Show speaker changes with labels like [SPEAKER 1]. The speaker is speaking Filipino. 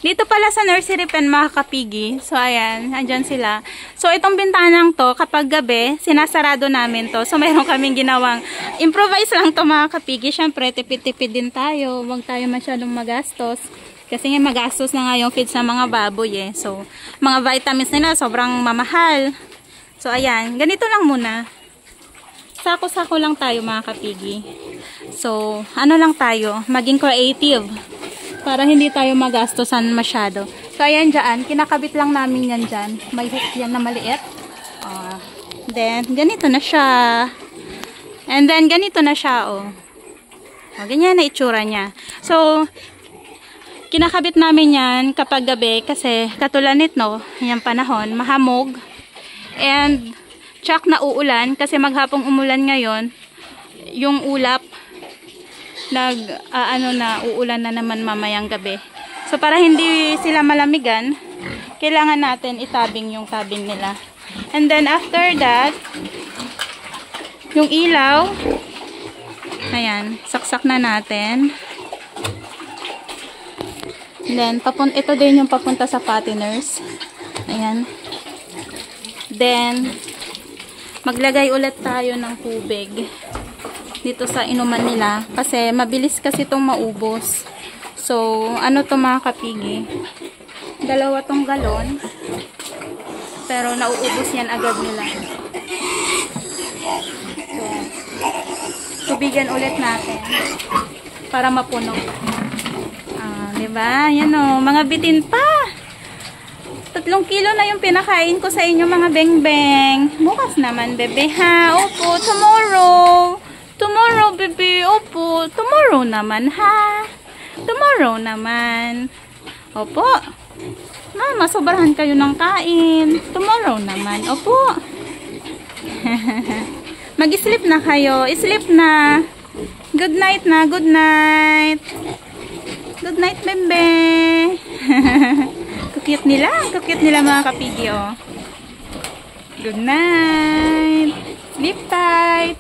[SPEAKER 1] Dito pala sa nursery pen mga kapigi. So, ayan. Andyan sila. So, itong bintanang to, kapag gabi, sinasarado namin to. So, mayroon kaming ginawang improvise lang to mga kapigi. Siyempre, tipid-tipid din tayo. Huwag tayo masyadong magastos. Kasi nga magastos na nga yung feeds ng mga baboy eh. So, mga vitamins nila sobrang mamahal. So, ayan. Ganito lang muna. Sako-sako lang tayo mga kapigi. So, ano lang tayo? Maging creative. Para hindi tayo magastosan masyado. So, ayan dyan. Kinakabit lang namin yan dyan. May hook yan na maliit. Then, ganito na siya. And then, ganito na siya, oh. Ganyan na itsura niya. So, kinakabit namin yan kapag gabi kasi katulad nito, yung panahon, mahamog. And, tsak na uulan kasi maghapong umulan ngayon. Yung ulap, uulan na naman mamayang gabi. So, para hindi sila malamigan, kailangan natin itabing yung tabing nila. And then, after that, yung ilaw, ayan, saksak na natin. And then, ito din yung papunta sa fatteners. Ayan. Then, maglagay ulit tayo ng tubig dito sa inuman nila kasi mabilis kasi itong maubos. So, ano to mga kapigi? 2 tong galon pero nauubos yan agad nila. So, tubigan ulit natin para mapuno. Diba? Yan o, mga bitin pa. 3 kilo na yung pinakain ko sa inyo mga beng-beng. Bukas naman, bebe ha. Opo, tomorrow. Tomorrow, baby. Opo. Tomorrow naman, ha? Tomorrow naman. Opo. Mama, sobrahan kayo ng kain. Tomorrow naman. Opo. Mag-sleep na kayo. Sleep na. Good night na. Good night. Good night, bebe. Kukute nila. Kukute nila mga kapigi, oh. Good night. Sleep tight.